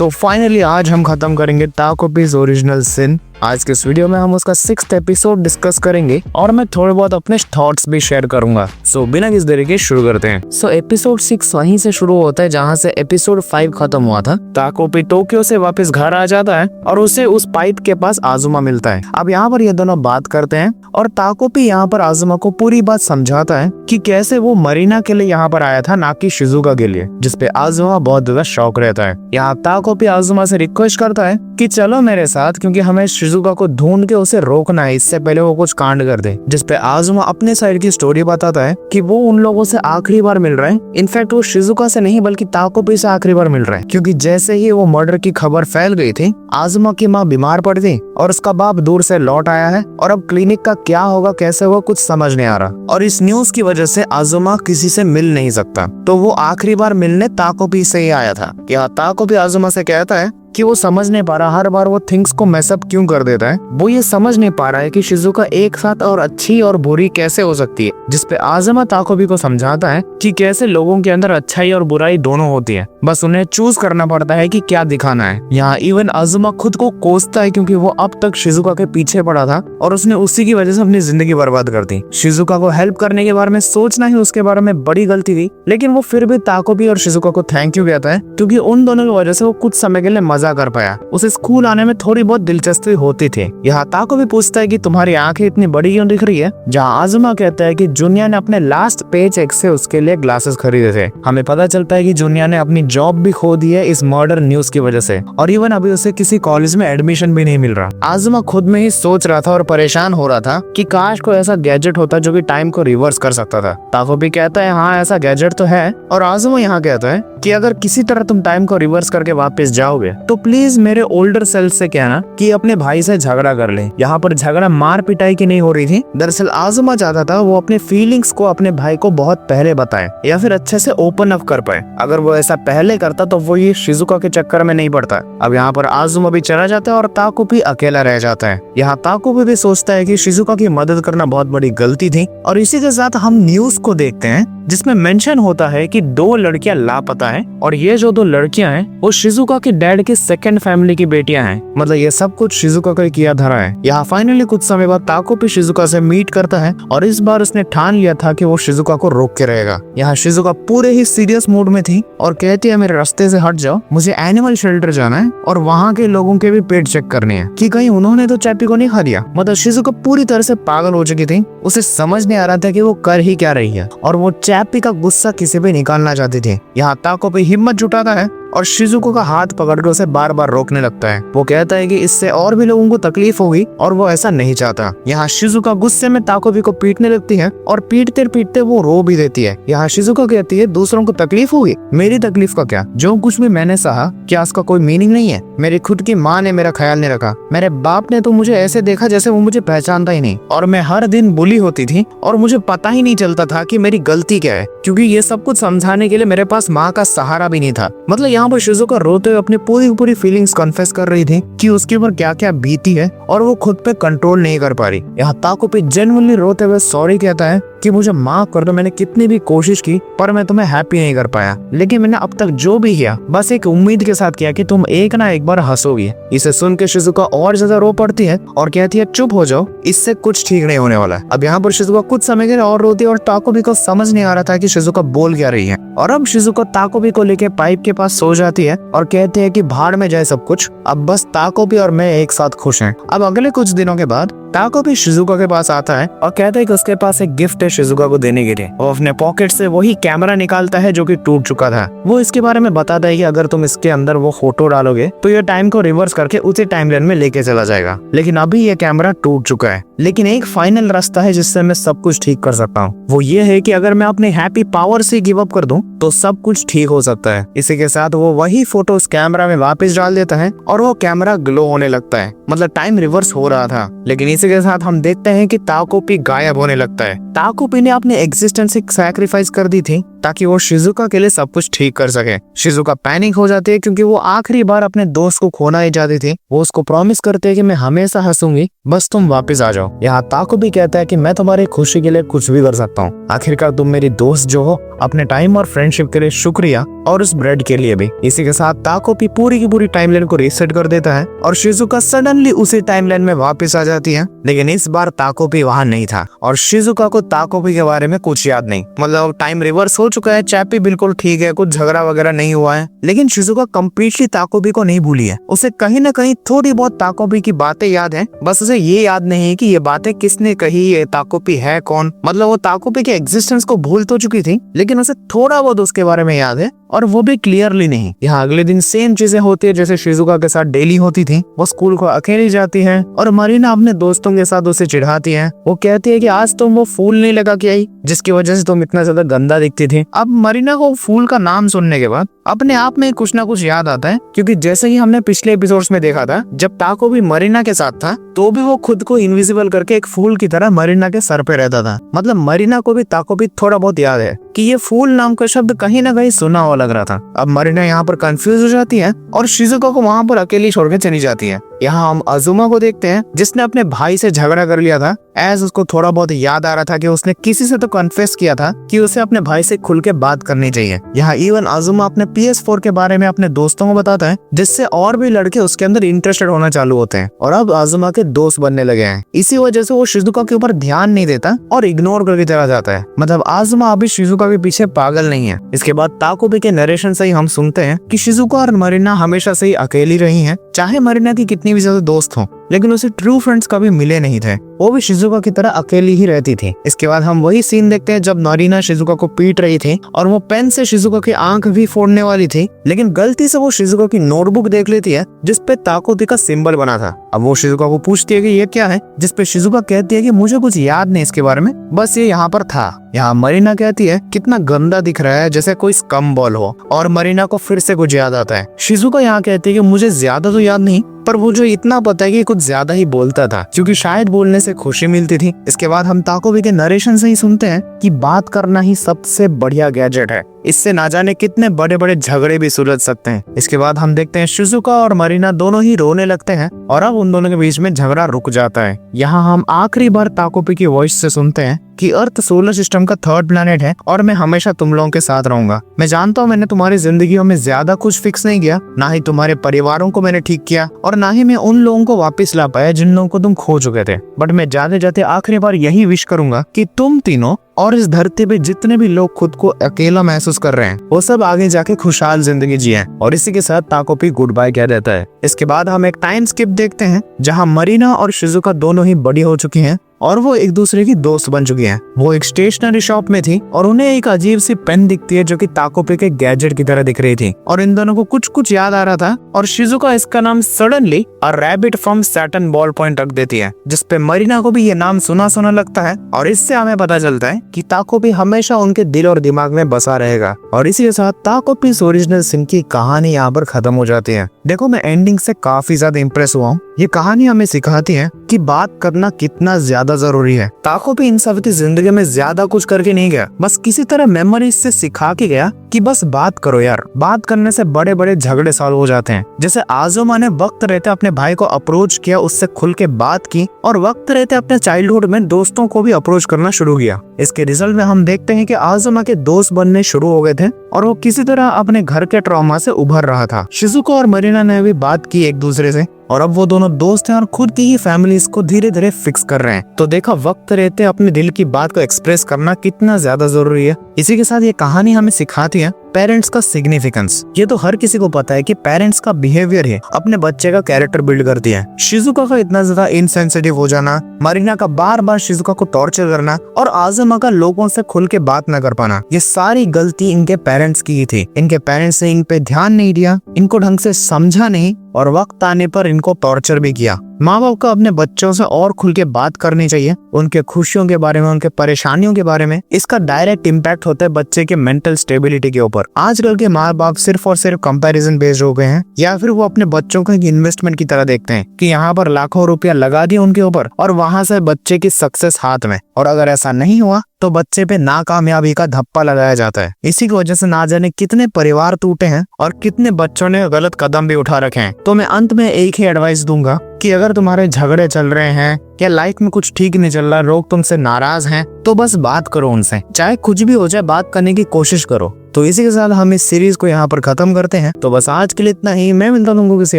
So finally आज हम खत्म करेंगे ताकोपी's ओरिजिनल सिन। आज के इस वीडियो में हम उसका 6th एपिसोड डिस्कस करेंगे और मैं थोड़े बहुत अपने थॉट्स भी शेयर करूंगा। सो बिना किसी देरी के शुरू करते हैं। सो एपिसोड 6 वहीं से शुरू होता है जहां से एपिसोड 5 खत्म हुआ था। ताकोपी टोक्यो से वापस घर आ जाता है और उसे उस पाइप के पास आजुमा मिलता है। अब यहाँ पर ये दोनों बात करते हैं और ताकोपी यहाँ पर आजुमा को पूरी बात समझाता है कि कैसे वो मरीना के लिए यहाँ पर आया था, ना कि शिजुका के लिए, जिसपे आजुमा बहुत ज्यादा शौक रहता है। यहाँ ताकोपी आजुमा से रिक्वेस्ट करता है कि चलो मेरे साथ, क्योंकि हमें शिजुका को ढूंढ के उसे रोकना है, इससे पहले वो कुछ कांड कर दे। जिसपे आजुमा अपने साइड की स्टोरी बताता है कि वो उन लोगों से आखिरी बार मिल रहा है। इनफैक्ट वो शिजुका से नहीं बल्कि ताकोपी से आखिरी बार मिल रहा है, क्योंकि जैसे ही वो मर्डर की खबर फैल गई थी, आजुमा की माँ बीमार पड़ गई और उसका बाप दूर से लौट आया है और अब क्लिनिक का क्या होगा, कैसे होगा, कुछ समझ नहीं आ रहा। और इस न्यूज की वजह से आजुमा किसी से मिल नहीं सकता, तो वो आखिरी बार मिलने ताकोपी से ही आया था। यहाँ ताकोपी आजुमा से कहता है कि वो समझ नहीं पा रहा हर बार वो थिंग्स को मैसअप क्यों कर देता है। वो ये समझ नहीं पा रहा है कि शिजुका एक साथ और अच्छी और बुरी कैसे हो सकती है। जिसपे आजुमा ताकोपी को समझाता है कि कैसे लोगों के अंदर अच्छाई और बुराई दोनों होती है, बस उन्हें चूज करना पड़ता है कि क्या दिखाना है। यहाँ इवन आजुमा खुद को कोसता है, क्योंकि वो अब तक शिजुका के पीछे पड़ा था और उसने उसी की वजह से अपनी जिंदगी बर्बाद कर दी। शिजुका को हेल्प करने के बारे में सोचना ही उसके बारे में बड़ी गलती थी, लेकिन वो फिर भी ताकोपी और शिजुका को थैंक यू कहता है, क्योंकि उन दोनों की वजह से वो कुछ समय के लिए मजा कर पाया। उसे स्कूल आने में थोड़ी बहुत दिलचस्पी होती थी। यहाँ ताकोपी पूछता है कि तुम्हारी आंखें इतनी बड़ी क्यों दिख रही है, जहाँ आजुमा कहता है कि जुनिया ने अपने लास्ट पे चेक से उसके लिए ग्लासेस खरीदे थे। हमें पता चलता है कि जुनिया ने अपनी जॉब भी खो दी है इस मर्डर न्यूज की वजह से, और इवन अभी उसे किसी कॉलेज में एडमिशन भी नहीं मिल रहा। आजुमा खुद में ही सोच रहा था और परेशान हो रहा था कि काश कोई ऐसा गैजेट होता जो कि टाइम को रिवर्स कर सकता था। ताकोपी कहता है हाँ ऐसा गैजेट तो है, और आजुमा यहाँ कहता है कि अगर किसी तरह तुम टाइम को रिवर्स करके वापस जाओगे तो प्लीज मेरे ओल्डर सेल्फ से कहना कि अपने भाई से झगड़ा कर ले। यहाँ पर झगड़ा मार पिटाई की नहीं हो रही थी। दरअसल आजुमा चाहता था वो अपने फीलिंग्स को अपने भाई को बहुत पहले बताए या फिर अच्छे से ओपन अप कर पाए। अगर वो ऐसा पहले करता तो वो ये शिजुका के चक्कर में नहीं पड़ता। अब यहाँ पर आजुमा भी चला जाता है और ताकोपी अकेला रह जाता है। यहाँ ताकोपी भी सोचता है कि शिजुका की मदद करना बहुत बड़ी गलती थी। और इसी के साथ हम न्यूज को देखते हैं जिसमें मेंशन होता है कि 2 लड़कियां लापता हैं, और ये जो 2 लड़कियां हैं वो शिजुका के डैड की सेकंड फैमिली की बेटियां हैं। मतलब ये सब कुछ शिजुका का किया धरा है। यहाँ फाइनली कुछ समय बाद ताकोपी शिजुका से मीट करता है और इस बार उसने ठान लिया था कि वो शिजुका को रोक के रहेगा। यहाँ शिजुका पूरे ही सीरियस मूड में थी और कहती है मेरे रास्ते से हट जाओ, मुझे एनिमल शेल्टर जाना है और वहाँ के लोगों के भी पेट चेक करने हैं कि कहीं उन्होंने तो चैप्पी को नहीं खा दिया। मतलब शिजुका पूरी तरह से पागल हो चुकी थी। उसे समझ नहीं आ रहा था कि वो कर ही क्या रही है, और वो चैप्पी का गुस्सा किसी पे निकालना चाहती थी। यहाँ ताकोपी हिम्मत जुटाता है और शिजुको का हाथ पकड़ कर उसे बार बार रोकने लगता है। वो कहता है कि इससे और भी लोगों को तकलीफ होगी और वो ऐसा नहीं चाहता। यहाँ शिजुका गुस्से में ताकोपी को पीटने लगती है और पीटते पीटते वो रो भी देती है। यहाँ शिजुका कहती है दूसरों को तकलीफ होगी, मेरी तकलीफ का क्या, जो कुछ भी मैंने सहा क्या उसका कोई मीनिंग नहीं है। मेरी खुद की माँ ने मेरा ख्याल नहीं रखा, मेरे बाप ने तो मुझे ऐसे देखा जैसे वो मुझे पहचानता ही नहीं, और मैं हर दिन बुली होती थी और मुझे पता ही नहीं चलता था कि मेरी गलती क्या है, क्योंकि ये सब कुछ समझाने के लिए मेरे पास माँ का सहारा भी नहीं था। मतलब यहाँ पर शिजुका रोते हुए अपनी पूरी फीलिंग्स कन्फेस कर रही थी कि उसके ऊपर क्या क्या बीती है और वो खुद पे कंट्रोल नहीं कर पा रही। यहाँ ताकोपी जेन्युइनली रोते हुए सॉरी कहता है कि मुझे माफ कर दो, मैंने कितनी भी कोशिश की पर मैं तुम्हें हैप्पी नहीं कर पाया, लेकिन मैंने अब तक जो भी किया बस एक उम्मीद के साथ किया कि तुम एक ना एक बार हंसोगी। इसे सुन के शिजुका और ज्यादा रो पड़ती है और कहती है चुप हो जाओ, इससे कुछ ठीक नहीं होने वाला है। अब यहाँ पर शिजुका कुछ समय के लिए और रोती है और ताकोपी को समझ नहीं आ रहा था कि शिजुका बोल क्या रही है। और अब शिजुका ताकोपी को लेके पाइप के पास सो जाती है और कहती है कि भाड़ में जाए सब कुछ, अब बस ताकोपी और मैं एक साथ खुश हैं। अब अगले कुछ दिनों के बाद ताकोपी शिजुका के पास आता है और कहता है कि उसके पास एक गिफ्ट है शिजुका को देने के लिए। वो अपने पॉकेट से वही कैमरा निकालता है जो कि टूट चुका था। वो इसके बारे में बताता है कि अगर तुम इसके अंदर वो फोटो डालोगे तो ये टाइम को रिवर्स करके उसी टाइमलाइन में लेके चला जाएगा, लेकिन अभी ये कैमरा टूट चुका है। लेकिन एक फाइनल रास्ता है जिससे मैं सब कुछ ठीक कर सकता हूँ, वो ये है कि अगर मैं अपने हैप्पी पावर से गिव अप कर दूं तो सब कुछ ठीक हो सकता है। इसी के साथ वो वही फोटो उस कैमरा में वापस डाल देता है और वो कैमरा ग्लो होने लगता है। मतलब टाइम रिवर्स हो रहा था। लेकिन इसी के साथ हम देखते हैं कि ताकोपी गायब होने लगता है। ताकोपी ने अपने एग्जिस्टेंस एक सैक्रिफाइस कर दी थी ताकि वो शिजुका के लिए सब कुछ ठीक कर सके। शिजुका पैनिक हो जाती है क्योंकि वो आखिरी बार अपने दोस्त को खोना ही चाहती थी। वो उसको प्रॉमिस करते हैं कि मैं हमेशा हंसूंगी, बस तुम वापस आ जाओ। यहाँ ताको भी कहता है कि मैं तुम्हारी खुशी के लिए कुछ भी कर सकता हूँ, आखिरकार तुम मेरी दोस्त जो हो। अपने टाइम और फ्रेंडशिप के लिए शुक्रिया, और उस ब्रेड के लिए भी। इसी के साथ ताको भी पूरी की पूरी टाइमलाइन को रीसेट कर देता है और शिजुका सडनली उसी टाइमलाइन में वापस आ जाती है। लेकिन इस बार ताकोपी वहाँ नहीं था और शिजुका को ताकोपी के बारे में कुछ याद नहीं। मतलब टाइम रिवर्स हो चुका है, चैपी बिल्कुल ठीक है, कुछ झगड़ा वगैरह नहीं हुआ है। लेकिन शिजुका कम्प्लीटली ताकोपी को नहीं भूली है। उसे कहीं ना कहीं थोड़ी बहुत ताकोपी की बातें याद है, बस उसे ये याद नहीं है कि ये बातें किसने कही, ये ताकोपी है कौन। मतलब वो ताकोपी के एग्जिस्टेंस को भूल तो चुकी थी, लेकिन उसे थोड़ा बहुत उसके बारे में याद है, और वो भी क्लियरली नहीं। यहाँ अगले दिन सेम चीजें होती है जैसे शिजुका के साथ डेली होती थी। वो स्कूल को अकेली जाती है और मरीना अपने दोस्तों के साथ उसे चिढ़ाती है। वो कहती है कि आज तुम वो फूल नहीं लगा के आई जिसकी वजह से तुम इतना ज्यादा गंदा दिखती थी। अब मरीना को फूल का नाम सुनने के बाद अपने आप में कुछ ना कुछ याद आता है, क्योंकि जैसे ही हमने पिछले एपिसोड्स में देखा था, जब ताको भी मरीना के साथ था तो भी वो खुद को इनविजिबल करके एक फूल की तरह मरीना के सर पे रहता था। मतलब मरीना को भी ताको भी थोड़ा बहुत याद है कि ये फूल नाम का शब्द कहीं ना कहीं सुना हुआ लग रहा था। अब मरीना यहाँ पर कंफ्यूज हो जाती है और शिजुका को वहाँ पर अकेली छोड़ के चली जाती है। यहाँ हम अजुमा को देखते हैं जिसने अपने भाई से झगड़ा कर लिया था। एज उसको थोड़ा बहुत याद आ रहा था कि उसने किसी से तो कन्फेस किया था कि उसे अपने भाई से खुल के बात करनी चाहिए। यहाँ इवन अजुमा अपने PS4 के बारे में अपने दोस्तों को बताता है, जिससे और भी लड़के उसके अंदर इंटरेस्टेड होना चालू होते हैं और अब अजुमा के दोस्त बनने लगे हैं। इसी वजह से वो शिजुका के ऊपर ध्यान नहीं देता और इग्नोर करके चला जाता है। मतलब अजुमा अभी शिजुका के पीछे पागल नहीं है। इसके बाद ताकोबी के नरेशन से ही हम सुनते हैं कि शिजुका और मरीना हमेशा से ही अकेली रही हैं, चाहे मरीना की कितनी भी ज्यादा दोस्त हो, लेकिन उसे ट्रू फ्रेंड्स कभी मिले नहीं थे। वो भी शिजुका की तरह अकेली ही रहती थी। इसके बाद हम वही सीन देखते हैं जब मरीना शिजुका को पीट रही थी और वो पेन से शिजुका की आंख भी फोड़ने वाली थी, लेकिन गलती से वो शिजुका की नोटबुक देख लेती है जिसपे ताकोबी का सिंबल बना था। अब वो शिजुका को पूछती है कि ये क्या है, जिसपे शिजुका कहती है कि मुझे कुछ याद नहीं इसके बारे में, बस ये यहाँ पर था। यहाँ मरीना कहती है कितना गंदा दिख रहा है, जैसे कोई स्कम बॉल हो, और मरीना को फिर से कुछ याद आता है। शिजुका यहाँ कहती है कि मुझे ज्यादा तो याद नहीं, पर मुझे इतना पता है कि कुछ ज्यादा ही बोलता था, क्योंकि शायद बोलने से खुशी मिलती थी। इसके बाद हम ताकोबी के नरेशन से ही सुनते हैं कि बात करना ही सबसे बढ़िया गैजेट है, इससे ना जाने कितने बड़े बड़े झगड़े भी सुलझ सकते हैं। इसके बाद हम देखते हैं शिजुका और मरीना दोनों ही रोने लगते हैं और अब उन दोनों के बीच में झगड़ा रुक जाता है। यहाँ हम आखिरी बार ताकोबी की वॉइस से सुनते हैं कि अर्थ सोलर सिस्टम का 3rd प्लैनेट है और मैं हमेशा तुम लोगों के साथ रहूंगा। मैं जानता हूँ मैंने तुम्हारी जिंदगियों में ज्यादा कुछ फिक्स नहीं किया, ना ही तुम्हारे परिवारों को मैंने ठीक किया, और ना ही मैं उन लोगों को वापस ला पाया जिन लोगों को तुम खो चुके थे, बट मैं जाते जाते आखिरी बार यही विश करूंगा कि तुम तीनों और इस धरती पे जितने भी लोग खुद को अकेला महसूस कर रहे हैं, वो सब आगे जाके खुशहाल जिंदगी जिए। और इसी के साथ ताकोबी गुड बाय कह देता है। इसके बाद हम एक टाइम स्किप देखते हैं जहाँ मरीना और शिजुका दोनों ही बड़ी हो चुकी हैं और वो एक दूसरे की दोस्त बन चुकी हैं। वो एक स्टेशनरी शॉप में थी और उन्हें एक अजीब सी पेन दिखती है जो कि ताकोबी के गैजेट की तरह दिख रही थी, और इन दोनों को कुछ कुछ याद आ रहा था, और शिजुका इसका नाम suddenly a rabbit from Saturn ball point रख देती है, जिसपे मरीना को भी ये नाम सुना सुना लगता है। और इससे हमें पता चलता है कि ताकोबी हमेशा उनके दिल और दिमाग में बसा रहेगा। और इसी के साथ ताकोबी ओरिजिनल सिन की कहानी यहाँ पर खत्म हो जाती है। देखो, मैं एंडिंग से काफी ज्यादा इम्प्रेस हुआ हूँ। ये कहानी हमें सिखाती है कि बात करना कितना ज्यादा जरूरी है। ताकोबी इन सब की जिंदगी में ज्यादा कुछ करके नहीं गया, बस किसी तरह मेमोरीज से सिखा के गया कि बस बात करो यार। बात करने से बड़े बड़े झगड़े सॉल्व हो जाते हैं। जैसे आजुमा ने वक्त रहते अपने भाई को अप्रोच किया, उससे खुल के बात की, और वक्त रहते अपने चाइल्डहुड में दोस्तों को भी अप्रोच करना शुरू किया। इसके रिजल्ट में हम देखते हैं कि आजुमा के दोस्त बनने शुरू हो गए थे और वो किसी तरह अपने घर के ट्रॉमा से उभर रहा था। शिजुका और मरीना ने भी बात की एक दूसरे से, और अब वो दोनों दोस्त हैं और खुद की ही फैमिलीज को धीरे धीरे फिक्स कर रहे हैं। तो देखा, वक्त रहते अपने दिल की बात को एक्सप्रेस करना कितना ज्यादा जरूरी है। इसी के साथ ये कहानी हमें सिखाती है पेरेंट्स का सिग्निफिकेंस। ये तो हर किसी को पता है कि पेरेंट्स का बिहेवियर ही अपने बच्चे का कैरेक्टर बिल्ड करती है। शिजुका का इतना ज्यादा इनसेंसिटिव हो जाना, मरीना का बार बार शिजुका को टॉर्चर करना, और आजुमा का लोगों से खुल के बात न कर पाना, ये सारी गलती इनके पेरेंट्स की ही थी। इनके पेरेंट्स ने इन पे ध्यान नहीं दिया, इनको ढंग से समझा नहीं, और वक्त आने पर इनको टॉर्चर भी किया। माँ बाप को अपने बच्चों से और खुल के बात करनी चाहिए, उनके खुशियों के बारे में, उनके परेशानियों के बारे में। इसका डायरेक्ट इम्पैक्ट होता है बच्चे के मेंटल स्टेबिलिटी के ऊपर। आजकल के माँ बाप सिर्फ और सिर्फ कंपैरिजन बेस्ड हो गए हैं, या फिर वो अपने बच्चों को एक इन्वेस्टमेंट की तरह देखते हैं कि यहाँ पर लाखों रुपया लगा दिया उनके ऊपर और वहां से बच्चे की सक्सेस हाथ में, और अगर ऐसा नहीं हुआ तो बच्चे पे नाकामयाबी का धप्पा लगाया जाता है। इसी की वजह से ना जाने कितने परिवार टूटे हैं और कितने बच्चों ने गलत कदम भी उठा रखे हैं। तो मैं अंत में एक ही एडवाइस दूंगा कि अगर तुम्हारे झगड़े चल रहे हैं या लाइफ में कुछ ठीक नहीं चल रहा, लोग तुमसे नाराज हैं, तो बस बात करो उनसे, चाहे कुछ भी हो जाए बात करने की कोशिश करो। तो इसी के साथ हम इस सीरीज को यहाँ पर खत्म करते हैं। तो बस आज के लिए इतना ही। मैं मिलता हूँ किसी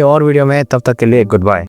और वीडियो में, तब तक के लिए गुड बाय।